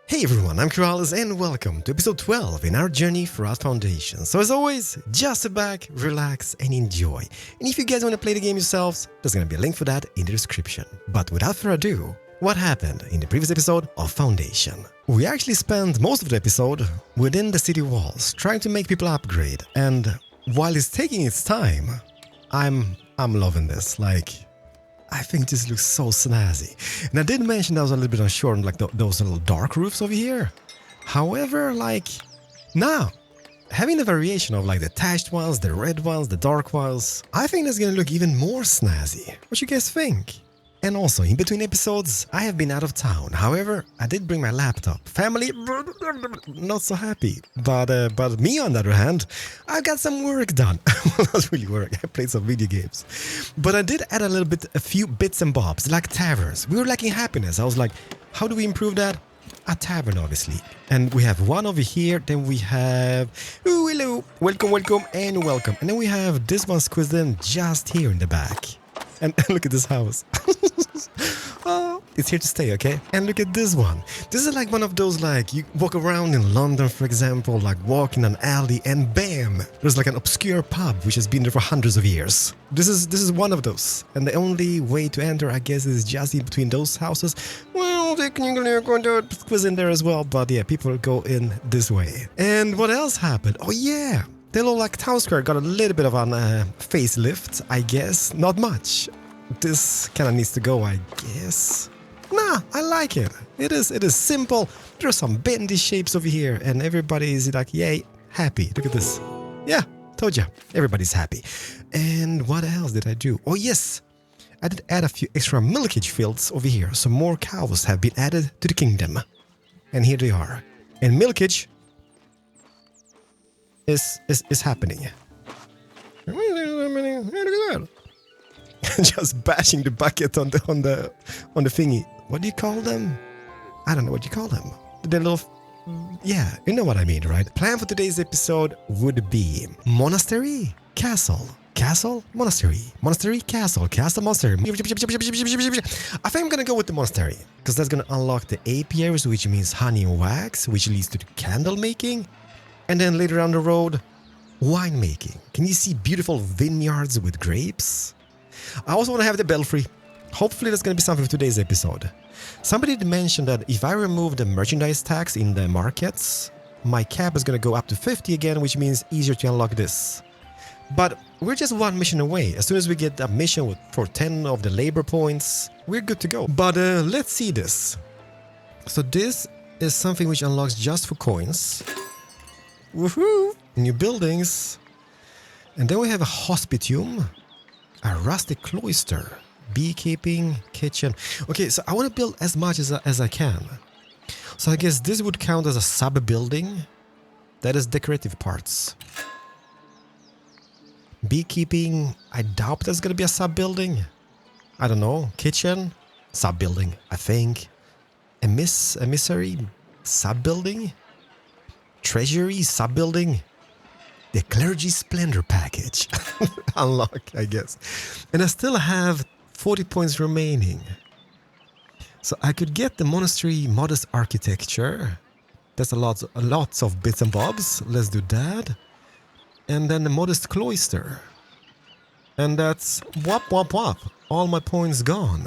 Hey everyone, I'm Keralis and welcome to episode 12 in our journey throughout Foundation. So as always, just sit back, relax and enjoy. And if you guys want to play the game yourselves, there's going to be a link for that in the description. But without further ado, what happened in the previous episode of Foundation? We actually spent most of the episode within the city walls, trying to make people upgrade. And while it's taking its time, I'm loving this. I think this looks so snazzy. And I did mention I was a little bit unsure on those little dark roofs over here. However, now, having the variation of the attached ones, the red ones, the dark ones, I think that's gonna look even more snazzy. What you guys think? And also, in between episodes, I have been out of town. However, I did bring my laptop. Family, not so happy. But me, on the other hand, I got some work done. Well, not really work. I played some video games. But I did add a few bits and bobs, like taverns. We were lacking happiness. I was like, how do we improve that? A tavern, obviously. And we have one over here. Then we have, ooh, hello, welcome, and welcome. And then we have this one squeezed in just here in the back. And look at this house. Oh, it's here to stay, okay? And look at this one. This is like one of those, you walk around in London, for example, walk in an alley and bam! There's an obscure pub which has been there for hundreds of years. This is one of those. And the only way to enter, I guess, is just in between those houses. Well, technically you're going to squeeze in there as well, but yeah, people go in this way. And what else happened? Oh yeah! The little town square got a little bit of a facelift, I guess. Not much. This kind of needs to go, I guess. Nah, I like it. It is simple. There's some bendy shapes over here, and everybody is yay, happy. Look at this. Yeah, told ya. Everybody's happy. And what else did I do? Oh yes, I did add a few extra milkage fields over here, so more cows have been added to the kingdom. And here they are. And milkage is happening. Just bashing the bucket on the thingy. What do you call them? I don't know what you call them. The little, yeah, you know what I mean, right? Plan for today's episode would be Monastery, Castle, Monastery, Castle, Monastery. I think I'm gonna go with the Monastery because that's gonna unlock the apiaries, which means honey and wax, which leads to the candle making. And then later down the road, winemaking. Can you see beautiful vineyards with grapes? I also want to have the belfry. Hopefully that's going to be something for today's episode. Somebody did mention that if I remove the merchandise tax in the markets, my cap is going to go up to 50 again, which means easier to unlock this. But we're just one mission away. As soon as we get a mission for 10 of the labor points, we're good to go. But let's see this. So this is something which unlocks just for coins. Woohoo! New buildings. And then we have a hospitium, a rustic cloister, beekeeping, kitchen. Okay, so I want to build as much as I can. So I guess this would count as a sub-building. That is decorative parts. Beekeeping, I doubt that's going to be a sub-building. I don't know. Kitchen, sub-building, I think. Emissary, sub-building. Treasury, sub-building. The Clergy Splendor package. Unlock, I guess. And I still have 40 points remaining. So I could get the Monastery Modest Architecture. That's lots of bits and bobs. Let's do that. And then the Modest Cloister. And that's whop whop whop. All my points gone.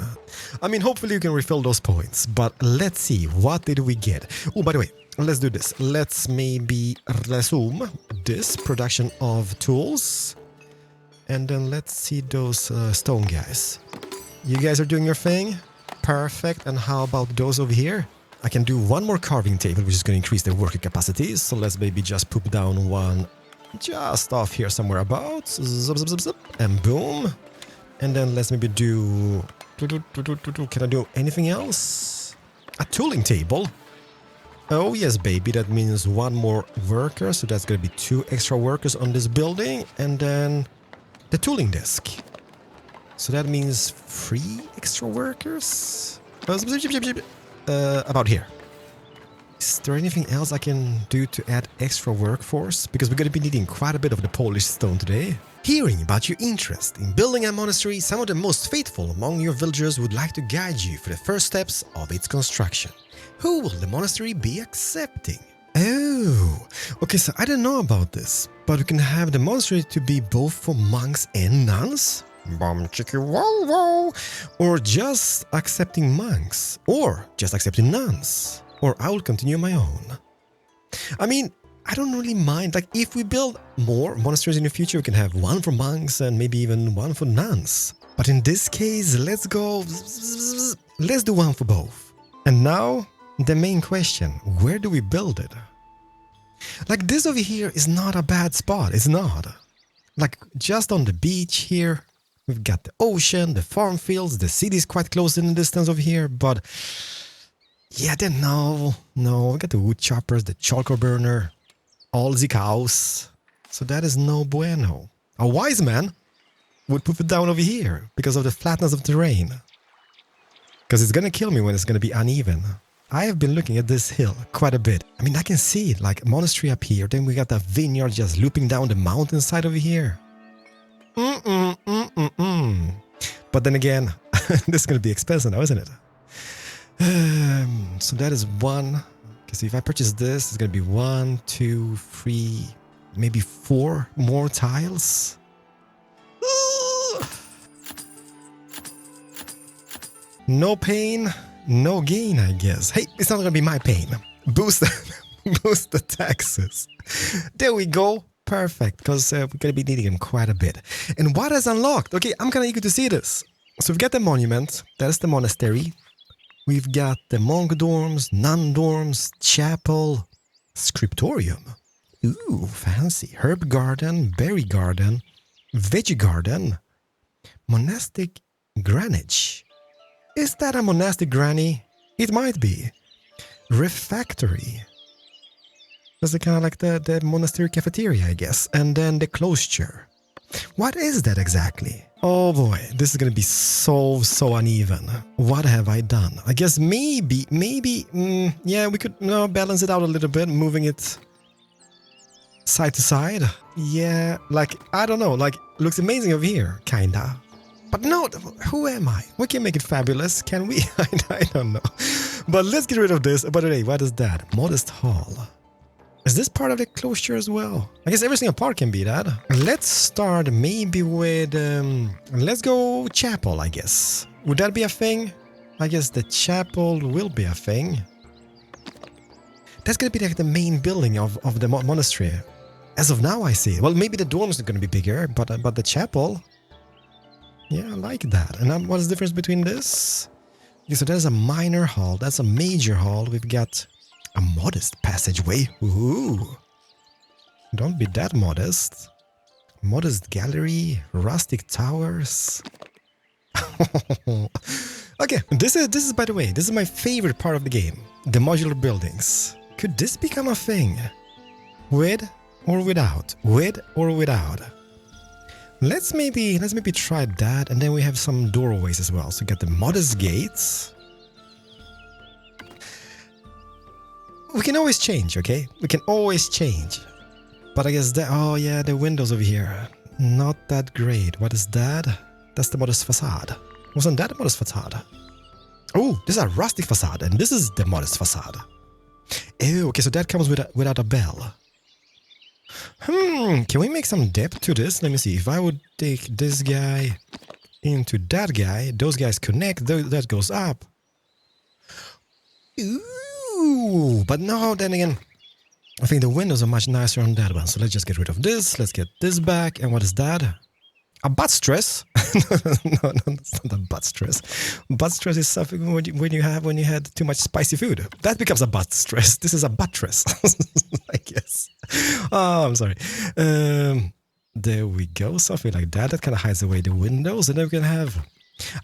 I mean, hopefully you can refill those points. But let's see, what did we get? Oh, by the way, let's do this. Let's maybe resume this production of tools. And then let's see those stone guys. You guys are doing your thing. Perfect. And how about those over here? I can do one more carving table, which is going to increase their working capacity. So let's maybe just poop down one just off here somewhere about. Zip, zip, zip, zip. And boom. And then let's maybe do... Can I do anything else? A tooling table. Oh yes, baby, that means one more worker, so that's gonna be 2 extra workers on this building, and then the tooling desk. So that means 3 extra workers? About here. Is there anything else I can do to add extra workforce? Because we're gonna be needing quite a bit of the polished stone today. Hearing about your interest in building a monastery, some of the most faithful among your villagers would like to guide you through the first steps of its construction. Who will the monastery be accepting? Oh, okay, so I didn't know about this, but we can have the monastery to be both for monks and nuns? Bum chicka wow wow! Or just accepting monks, or just accepting nuns, or I will continue my own. I mean, I don't really mind, like if we build more monasteries in the future, we can have one for monks and maybe even one for nuns. But in this case, let's do one for both. And now, the main question, where do we build it? Like this over here is not a bad spot, it's not. Like just on the beach here, we've got the ocean, the farm fields, the city is quite close in the distance over here, but yeah, then no, we got the wood choppers, the charcoal burner, all the cows. So that is no bueno. A wise man would put it down over here because of the flatness of terrain. Because it's gonna kill me when it's gonna be uneven. I have been looking at this hill quite a bit. I mean, I can see it, like monastery up here, then we got the vineyard just looping down the mountainside over here. But then again, this is gonna be expensive now, isn't it? So that is one. Okay, so if I purchase this, it's gonna be 1, 2, 3, maybe 4 more tiles. No pain, no gain, I guess. Hey, it's not gonna be my pain. Boost the taxes. There we go. Perfect, because we're gonna be needing them quite a bit. And what is unlocked? Okay, I'm kind of eager to see this. So we've got the monument. That's the monastery. We've got the monk dorms, nun dorms, chapel, scriptorium. Ooh, fancy. Herb garden, berry garden, veggie garden, monastic granage. Is that a monastic granny? It might be. Refectory. That's kind of like the monastery cafeteria, I guess. And then the cloister. What is that exactly? Oh boy, this is gonna be so uneven. What have I done? I guess maybe, yeah, we could balance it out a little bit, moving it side to side. Yeah, like, I don't know, like, looks amazing over here, kinda. But no, who am I? We can make it fabulous, can we? I don't know. But let's get rid of this. By the way, what is that? Modest hall. Is this part of the closure as well? I guess every single part can be that. Let's start maybe with... let's go chapel, I guess. Would that be a thing? I guess the chapel will be a thing. That's gonna be like the main building of the monastery. As of now, I see. Well, maybe the dorms are gonna be bigger, but the chapel... Yeah, I like that. And what is the difference between this? Okay, so there's a minor hall. That's a major hall. We've got a modest passageway. Ooh. Don't be that modest. Modest gallery. Rustic towers. Okay, this is, by the way, this is my favorite part of the game. The modular buildings. Could this become a thing? With or without? With or without? Let's maybe try that, and then we have some doorways as well. So get the modest gates. We can always change, okay? We can always change. But I guess that, oh yeah, the windows over here, not that great. What is that? That's the modest facade. Wasn't that a modest facade? Oh, this is a rustic facade, and this is the modest facade. Oh, okay, so that comes without a bell. Can we make some depth to this? Let me see. If I would take this guy into that guy, those guys connect, that goes up. Ooh, but no, then again, I think the windows are much nicer on that one. So let's just get rid of this. Let's get this back. And what is that? A butt stress? No, it's not a butt stress. Butt stress is something when you had too much spicy food. That becomes a butt stress. This is a buttress, I guess. Oh, I'm sorry. There we go. Something like that. That kind of hides away the windows. And then we can have...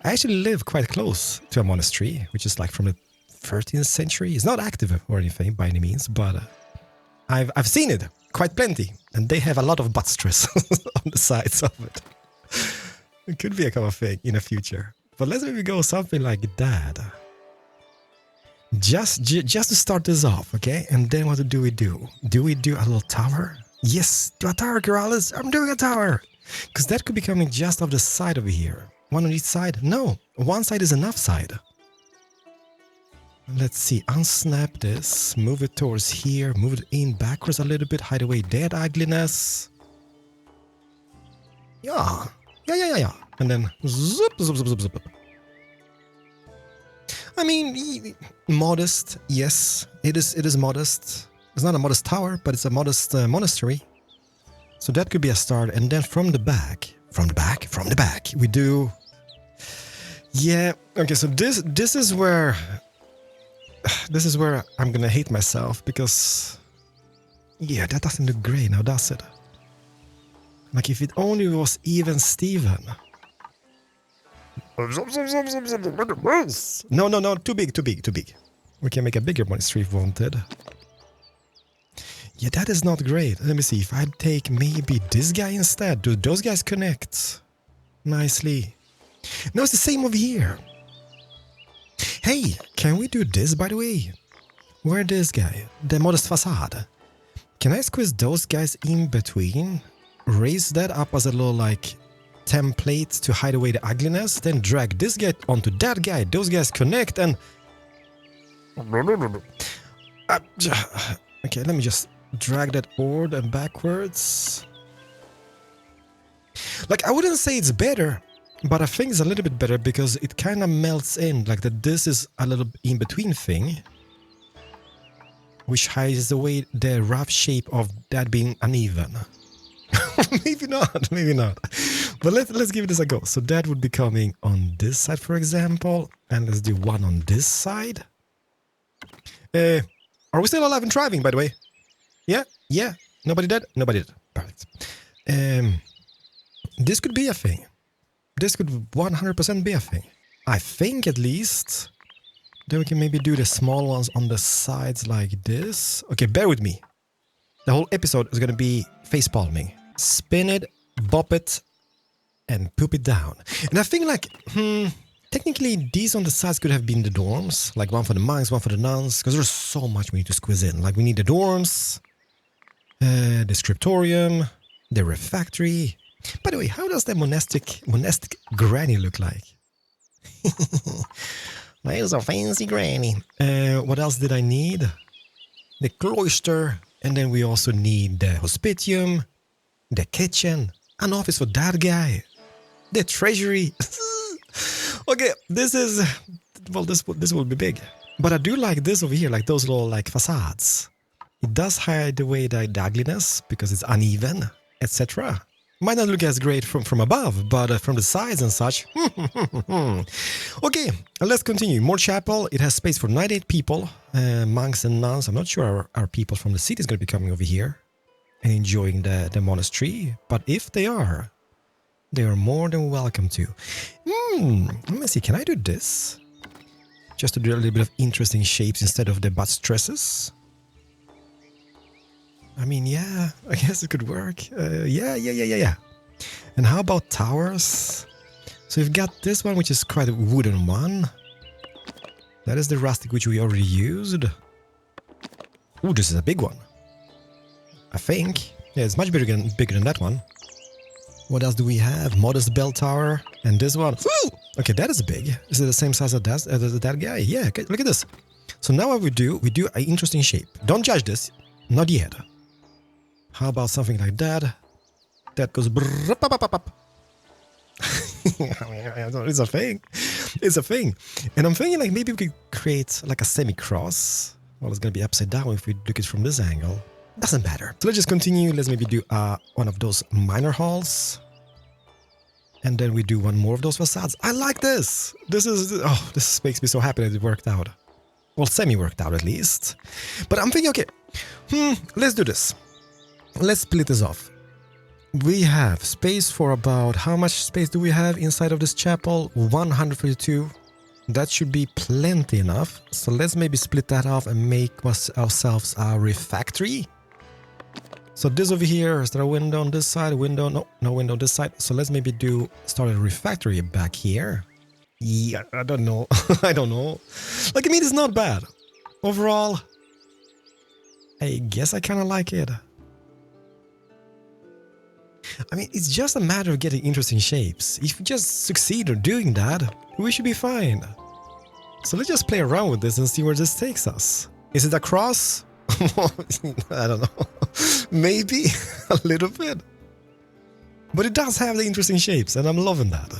I actually live quite close to a monastery, which is like from the 13th century. It's not active or anything by any means, but I've seen it quite plenty. And they have a lot of butt stress on the sides of it. It could be a kind of thing in the future. But let's maybe go something like that. Just to start this off, okay? And then what do we do? Do we do a little tower? Yes, do a tower, Keralis. I'm doing a tower. Because that could be coming just off the side over here. One on each side? No, one side is enough side. Let's see, unsnap this, move it towards here, move it in backwards a little bit, hide away that ugliness. Yeah. And then zoop, zoop, zoop, zoop, zoop. I mean, modest, yes, it is modest. It's not a modest tower, but it's a modest monastery. So that could be a start. And then from the back, we do... Yeah, okay, so this is where I'm gonna hate myself, because... Yeah, that doesn't look great now, does it? Like, if it only was even Steven. No, too big. We can make a bigger monastery if wanted. Yeah, that is not great. Let me see, if I take maybe this guy instead. Do those guys connect nicely? No, it's the same over here. Hey, can we do this, by the way? Where this guy? The modest facade. Can I squeeze those guys in between? Raise that up as a little, like, template to hide away the ugliness, then drag this guy onto that guy, those guys connect, and... Okay, let me just drag that forward and backwards. Like, I wouldn't say it's better, but I think it's a little bit better because it kind of melts in, like that this is a little in-between thing, which hides away the rough shape of that being uneven. Maybe not. But let's give this a go. So that would be coming on this side, for example. And let's do one on this side. Are we still alive and thriving, by the way? Yeah. Nobody dead? Nobody dead. Perfect. This could be a thing. This could 100% be a thing. I think, at least. Then we can maybe do the small ones on the sides like this. Okay, bear with me. The whole episode is going to be face palming. Spin it, bop it, and poop it down. And I think, like, technically these on the sides could have been the dorms. Like one for the monks, one for the nuns. Because there's so much we need to squeeze in. Like, we need the dorms, the scriptorium, the refectory. By the way, how does the monastic granny look like? There's a fancy granny. What else did I need? The cloister. And then we also need the hospitium, the kitchen, an office for that guy, the treasury. Okay, this is... Well, this will be big. But I do like this over here, like those little, like, facades. It does hide away the ugliness because it's uneven, etc. Might not look as great from above, but from the sides and such. Okay, let's continue. More chapel. It has space for 98 people, monks and nuns. I'm not sure our people from the city is going to be coming over here and enjoying the monastery. But if they are more than welcome to. Let me see. Can I do this? Just to do a little bit of interesting shapes instead of the butt stresses. I mean, yeah, I guess it could work. Yeah. And how about towers? So you've got this one, which is quite a wooden one. That is the rustic, which we already used. Ooh, this is a big one. I think. Yeah, it's much bigger than that one. What else do we have? Modest bell tower. And this one. Woo! Okay, that is big. Is it the same size as that guy? Yeah, okay, look at this. So now what we do an interesting shape. Don't judge this. Not yet. How about something like that? That goes... It's a thing. It's a thing. And I'm thinking, like, maybe we could create like a semi-cross. Well, it's going to be upside down if we look at it from this angle. Doesn't matter. So let's just continue. Let's maybe do one of those minor halls. And then we do one more of those facades. I like this. This makes me so happy that it worked out. Well, semi-worked out at least. But I'm thinking, okay, let's do this. Let's split this off. We have space for about... How much space do we have inside of this chapel? 142. That should be plenty enough. So let's maybe split that off and make ourselves a refectory. So this over here, is there a window on this side? Window? No window on this side. So let's maybe start a refectory back here. Yeah, I don't know. I don't know. Like, I mean, it's not bad. Overall, I guess I kind of like it. I mean, it's just a matter of getting interesting shapes. If we just succeed at doing that, we should be fine. So let's just play around with this and see where this takes us. Is it a cross? I don't know. Maybe a little bit. But it does have the interesting shapes and I'm loving that.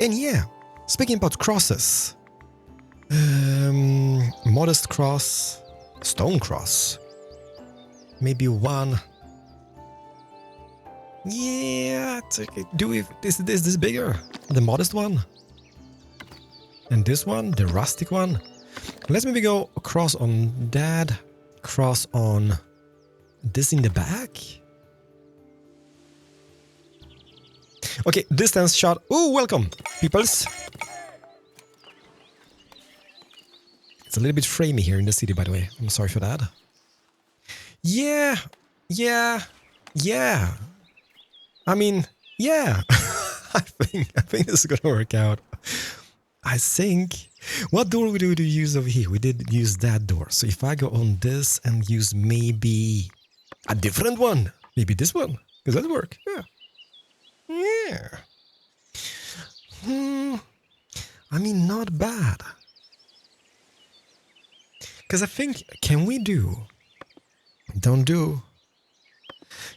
And yeah, speaking about crosses. Modest cross, stone cross. Maybe one. Yeah, do we, is this bigger? The modest one? And this one, the rustic one? Let's maybe go cross on that, cross on this in the back. Okay, distance shot. Oh, welcome, peoples. It's a little bit framey here in the city, by the way. I'm sorry for that. Yeah. I mean, yeah. I think this is gonna work out. I think. What door we do use over here? We did use that door. So if I go on this and use maybe a different one, maybe this one, does that work? Yeah. I mean, not bad. Because I think, can we do? Don't do.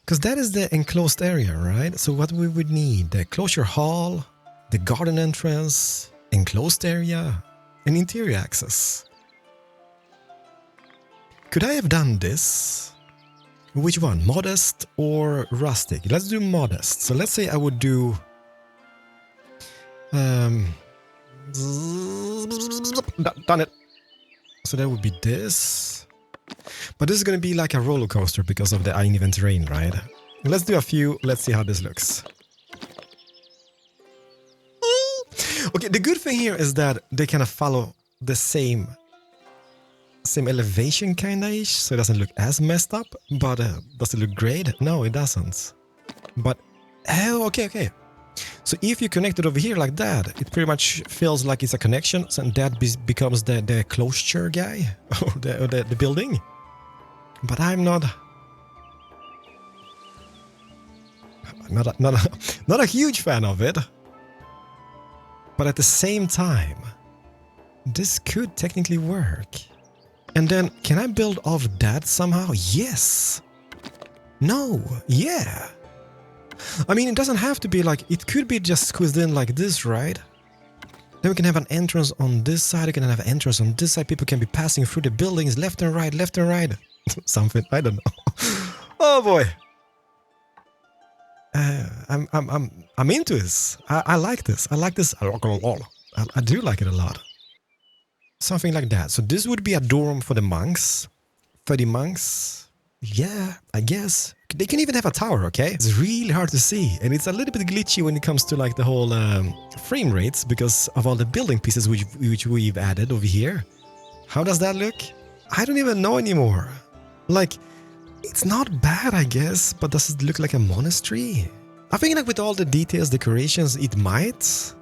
Because that is the enclosed area, right? So what we would need, the closure hall, the garden entrance, enclosed area, and interior access. Could I have done this? Which one? Modest or rustic? Let's do modest. So let's say I would do... done it. So that would be this. But this is going to be like a roller coaster because of the uneven terrain, right? Let's do a few. Let's see how this looks. Okay, the good thing here is that they kind of follow the same elevation kind-of-ish, so it doesn't look as messed up. But does it look great? No, it doesn't. But, oh, okay. So if you connect it over here like that, it pretty much feels like it's a connection, and that becomes the closure guy, or the building. But I'm not a huge fan of it. But at the same time, this could technically work. And then, can I build off that somehow? Yes. No. Yeah. I mean, it doesn't have to be like, it could be just squeezed in like this, right? Then we can have an entrance on this side, we can have an entrance on this side, people can be passing through the buildings left and right. Something, I don't know. Oh boy. I'm into this. I like this. I like this a lot. I do like it a lot. Something like that. So this would be a dorm for the monks. 30 monks. Yeah, I guess. They can even have a tower, okay? It's really hard to see. And it's a little bit glitchy when it comes to like the whole frame rates because of all the building pieces which we've added over here. How does that look? I don't even know anymore. Like, it's not bad, I guess, but does it look like a monastery? I think like with all the details, decorations, it might.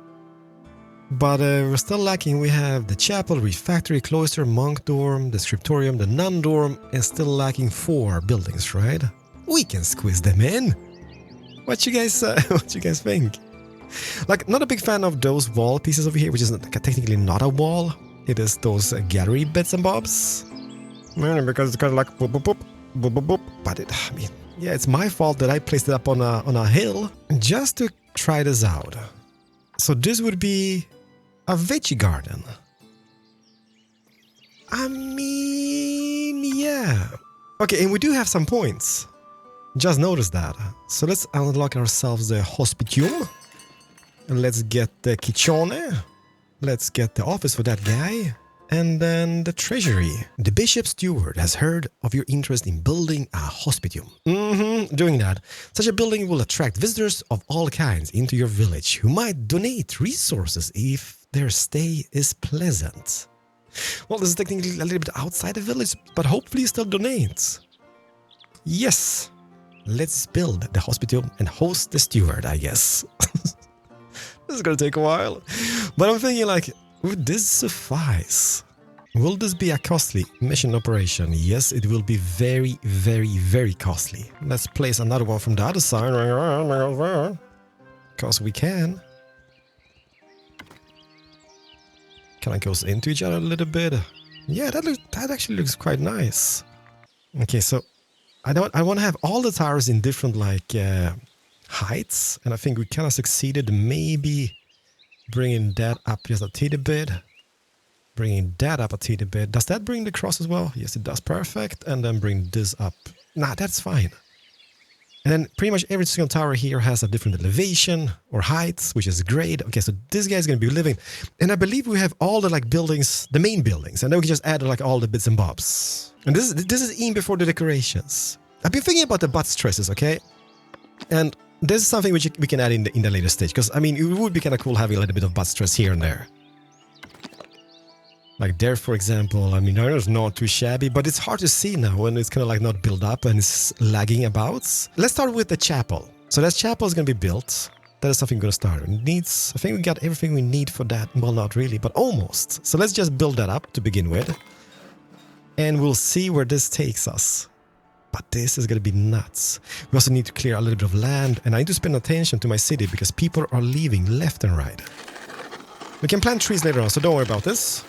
But we're still lacking. We have the chapel, refectory, cloister, monk dorm, the scriptorium, the nun dorm, and still lacking 4 buildings, right? We can squeeze them in. What you guys think? Like, not a big fan of those wall pieces over here, which is technically not a wall. It is those gallery bits and bobs. Because it's kind of like boop, boop, boop, boop, boop, boop. But I mean, yeah, it's my fault that I placed it up on a hill just to try this out. So this would be a veggie garden. I mean, yeah. Okay, and we do have some points. Just noticed that. So let's unlock ourselves the hospitium. And let's get the kitchen. Let's get the office for that guy. And then the treasury. The bishop steward has heard of your interest in building a hospitium. Doing that. Such a building will attract visitors of all kinds into your village who might donate resources if their stay is pleasant. Well, this is technically a little bit outside the village, but hopefully still donates. Yes. Let's build the hospitium and host the steward, I guess. This is gonna take a while. But I'm thinking like, would this suffice? Will this be a costly mission operation? Yes, it will be very, very, very costly. Let's place another one from the other side. Because we can. kind of goes into each other a little bit. Yeah, that actually looks quite nice. Okay, so I want to have all the towers in different like heights, and I think we kind of succeeded. Maybe bringing that up just a teeny bit. Bringing that up a teeny bit. Does that bring the cross as well? Yes, it does. Perfect. And then bring this up. Nah, that's fine. And then pretty much every single tower here has a different elevation or heights, which is great. Okay, so this guy's going to be living. And I believe we have all the like buildings, the main buildings. And then we can just add like all the bits and bobs. And this is even before the decorations. I've been thinking about the butt stresses, okay? And this is something which we can add in the later stage. Because, I mean, it would be kind of cool having a little bit of butt stress here and there. Like there, for example, I mean, it's not too shabby, but it's hard to see now when it's kind of like not built up and it's lagging about. Let's start with the chapel. So that chapel is going to be built. That is something we're going to start. It needs, I think we got everything we need for that. Well, not really, but almost. So let's just build that up to begin with. And we'll see where this takes us. But this is going to be nuts. We also need to clear a little bit of land. And I need to spend attention to my city because people are leaving left and right. We can plant trees later on, so don't worry about this.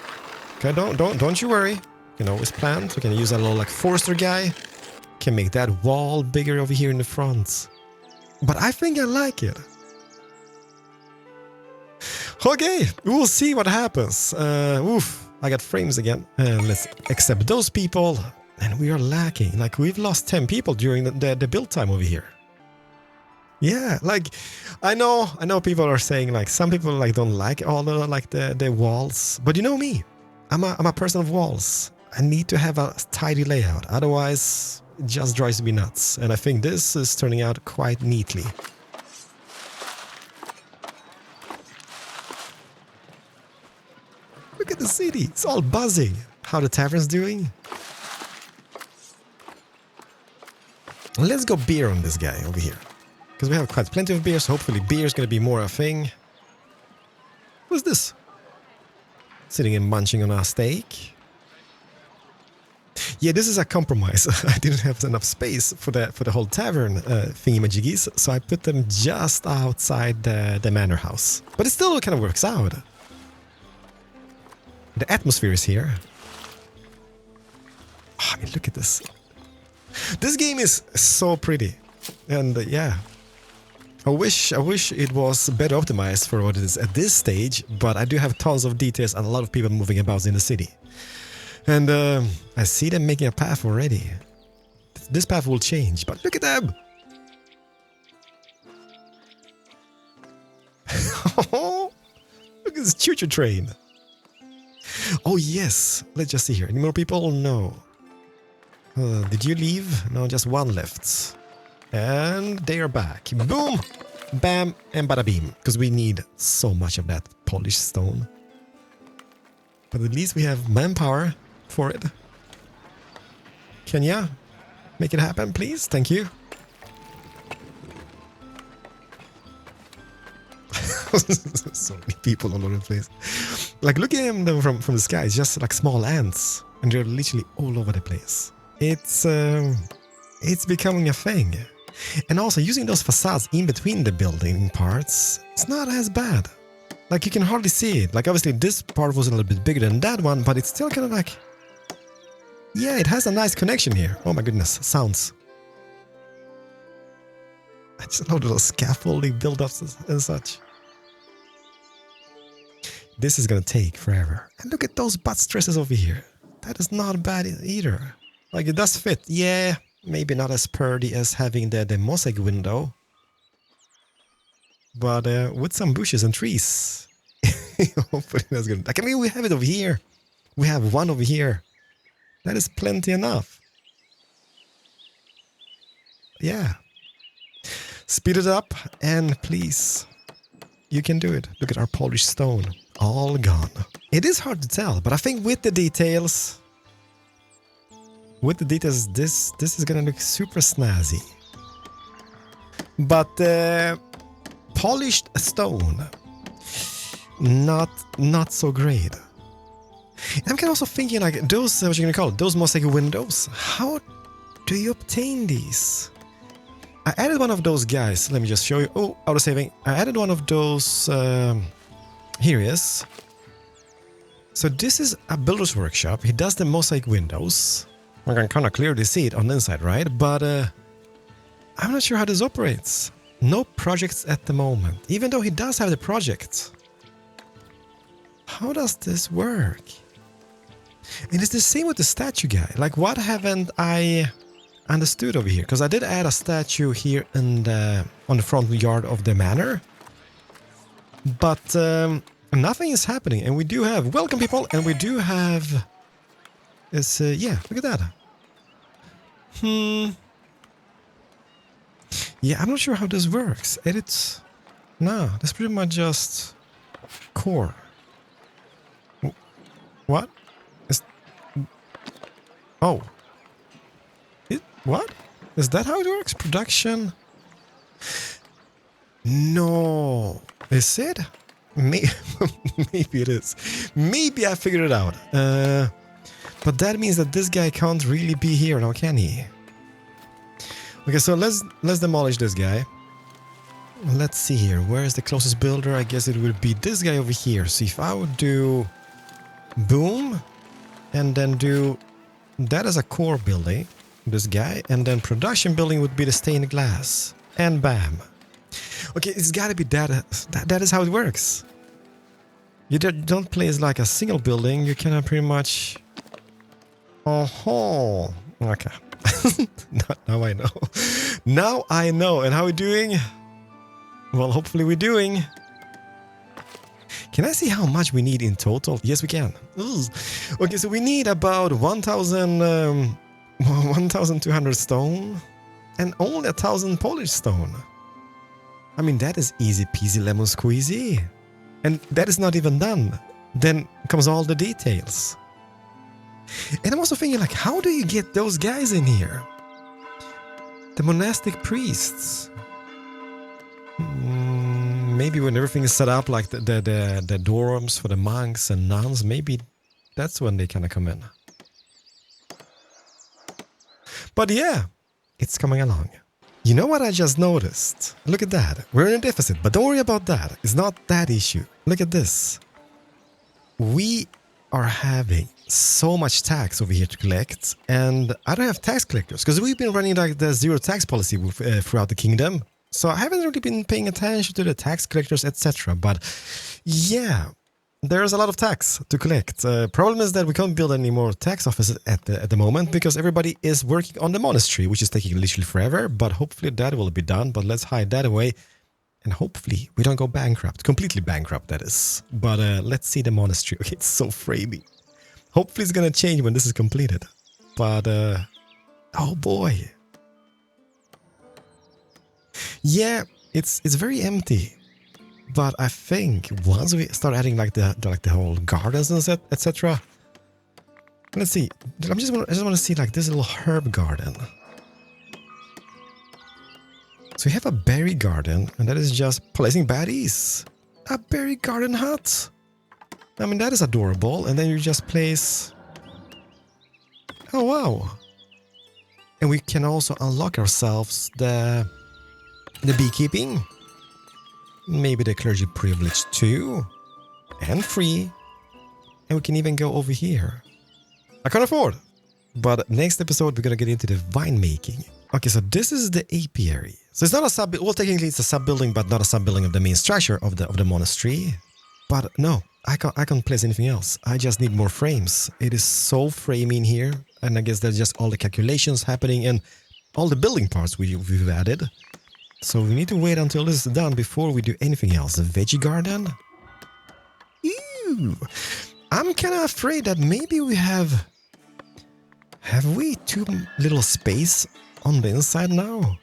Okay, don't you worry. You can always plant. We can use a little like forester guy. Can make that wall bigger over here in the front. But I think I like it. Okay, we'll see what happens. Oof, I got frames again. Let's accept those people. And we are lacking. Like we've lost 10 people during the build time over here. Yeah, like I know people are saying like some people like don't like all the walls, but you know me. I'm a person of walls. I need to have a tidy layout, otherwise it just drives me nuts. And I think this is turning out quite neatly. Look at the city, it's all buzzing. How the tavern's doing? Let's go beer on this guy over here. Because we have quite plenty of beer, so hopefully beer is going to be more a thing. What's this? Sitting and munching on a steak. Yeah, this is a compromise. I didn't have enough space for the whole tavern thingy-majiggies, so I put them just outside the manor house. But it still kind of works out. The atmosphere is here. Oh, I mean, look at this. This game is so pretty. And yeah. I wish it was better optimized for what it is at this stage, but I do have tons of details and a lot of people moving about in the city. And I see them making a path already. This path will change, but look at them! Look at this choo-choo train. Oh yes, let's just see here. Any more people? No. Did you leave? No, just one left. And they are back. Boom! Bam! And bada beam. Because we need so much of that polished stone. But at least we have manpower for it. Can ya make it happen, please? Thank you. So many people all over the place. Like, look at them from the sky. It's just like small ants. And they're literally all over the place. It's becoming a thing. And also, using those facades in between the building parts, it's not as bad. Like, you can hardly see it. Like, obviously, this part was a little bit bigger than that one, but it's still kind of like... Yeah, it has a nice connection here. Oh my goodness, sounds. I just love those scaffolding build-ups and such. This is gonna take forever. And look at those butt stresses over here. That is not bad either. Like, it does fit. Yeah, maybe not as purdy as having the mosaic window. But with some bushes and trees. Hopefully that's good. Like, I mean, we have it over here. We have one over here. That is plenty enough. Yeah. Speed it up and please. You can do it. Look at our polished stone. All gone. It is hard to tell, but I think with the details... this is gonna look super snazzy. But polished stone, not so great. I'm kind of also thinking like those, what you're gonna call it, those mosaic windows. How do you obtain these? I added one of those guys. Let me just show you. Oh, auto saving. I added one of those. Here he is. So this is a builder's workshop. He does the mosaic windows. I can kind of clearly see it on the inside, right? But I'm not sure how this operates. No projects at the moment, even though he does have the project. How does this work? And it's the same with the statue guy. Like, what haven't I understood over here? Because I did add a statue here in on the front yard of the manor. But nothing is happening. And we do have... Welcome, people! And we do have... yeah, look at that. Yeah, I'm not sure how this works. Edit... No, that's pretty much just... core. What? Oh. What? Is that how it works? Production? No. Is it? Maybe it is. Maybe I figured it out. But that means that this guy can't really be here now, can he? Okay, so let's demolish this guy. Let's see here. Where is the closest builder? I guess it would be this guy over here. So if I would do boom and then do that as a core building, this guy, and then production building would be the stained glass, and bam. Okay, it's gotta be that is how it works. You don't place like a single building, you can pretty much... Oh, okay. Now I know. Now I know. And how are we doing? Well, hopefully we're doing. Can I see how much we need in total? Yes, we can. Okay, so we need about 1,200 stone and only 1,000 polished stone. I mean, that is easy peasy lemon squeezy. And that is not even done. Then comes all the details. And I'm also thinking, like, how do you get those guys in here? The monastic priests. Maybe when everything is set up, like the dorms for the monks and nuns, maybe that's when they kind of come in. But yeah, it's coming along. You know what I just noticed? Look at that. We're in a deficit, but don't worry about that. It's not that issue. Look at this. We are having so much tax over here to collect, and I don't have tax collectors because we've been running like the zero tax policy throughout the kingdom. So I haven't really been paying attention to the tax collectors, etc. But yeah, there's a lot of tax to collect. Problem is that we can't build any more tax offices at the moment because everybody is working on the monastery, which is taking literally forever. But hopefully that will be done. But let's hide that away. And hopefully we don't go bankrupt. Completely bankrupt, that is. But let's see the monastery. Okay, it's so framey. Hopefully it's going to change when this is completed. But, oh boy. Yeah, it's very empty. But I think once we start adding like the whole gardens and etc. Let's see. I just want to see like this little herb garden. So we have a berry garden, and that is just placing baddies. A berry garden hut. I mean, that is adorable. And then you just place... Oh, wow. And we can also unlock ourselves the beekeeping. Maybe the clergy privilege too. And free. And we can even go over here. I can't afford. But next episode, we're going to get into the winemaking. Okay, so this is the apiary. So it's not a sub... Well, technically it's a sub-building, but not a sub-building of the main structure of the monastery. But no, I can't place anything else. I just need more frames. It is so framing here. And I guess there's just all the calculations happening and all the building parts we've added. So we need to wait until this is done before we do anything else. The veggie garden? Ew! I'm kind of afraid that maybe we have... Have we too little space on the inside now?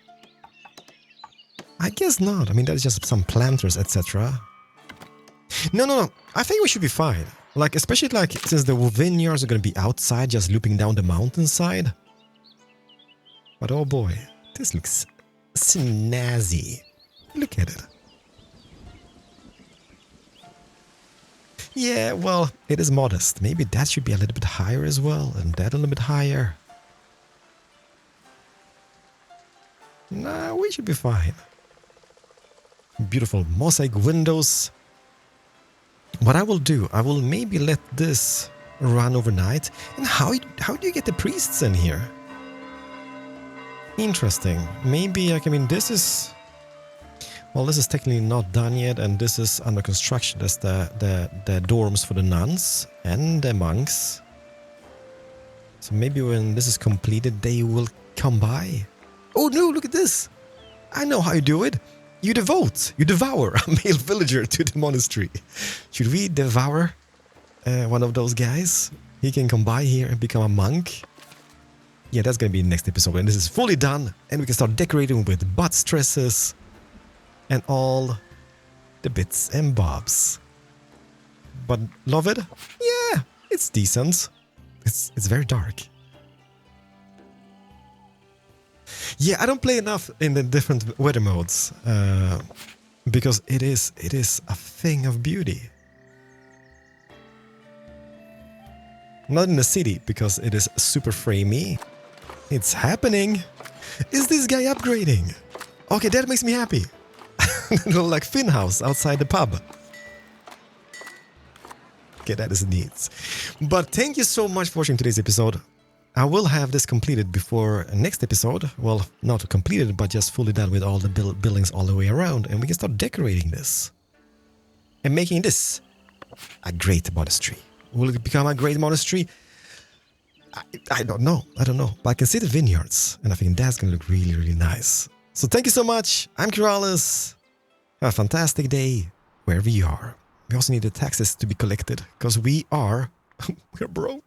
I guess not. I mean, that's just some planters, etc. No. I think we should be fine. Like, especially like since the vineyards are going to be outside, just looping down the mountainside. But oh boy, this looks snazzy. Look at it. Yeah, well, it is modest. Maybe that should be a little bit higher as well, and that a little bit higher. Nah, we should be fine. Beautiful mosaic windows. what I will do, I will maybe let this run overnight. And how do you get the priests in here? Interesting. Maybe, like, I mean, this is... Well, this is technically not done yet, and this is under construction. That's the dorms for the nuns and the monks. So maybe when this is completed, they will come by. Oh no, look at this! I know how you do it. You devour a male villager to the monastery. Should we devour one of those guys? He can come by here and become a monk. Yeah, that's gonna be the next episode, and this is fully done, and we can start decorating with butt stresses and all the bits and bobs. But love it? Yeah, it's decent. It's very dark. Yeah, I don't play enough in the different weather modes because it is a thing of beauty. Not in the city because it is super framey. It's happening. Is this guy upgrading? Okay, that makes me happy. Like Finn House outside the pub. Okay, that is neat. But thank you so much for watching today's episode. I will have this completed before next episode. Well, not completed, but just fully done with all the buildings all the way around. And we can start decorating this. And making this a great monastery. Will it become a great monastery? I don't know. But I can see the vineyards. And I think that's going to look really, really nice. So thank you so much. I'm Keralis. Have a fantastic day wherever you are. We also need the taxes to be collected because we're broke.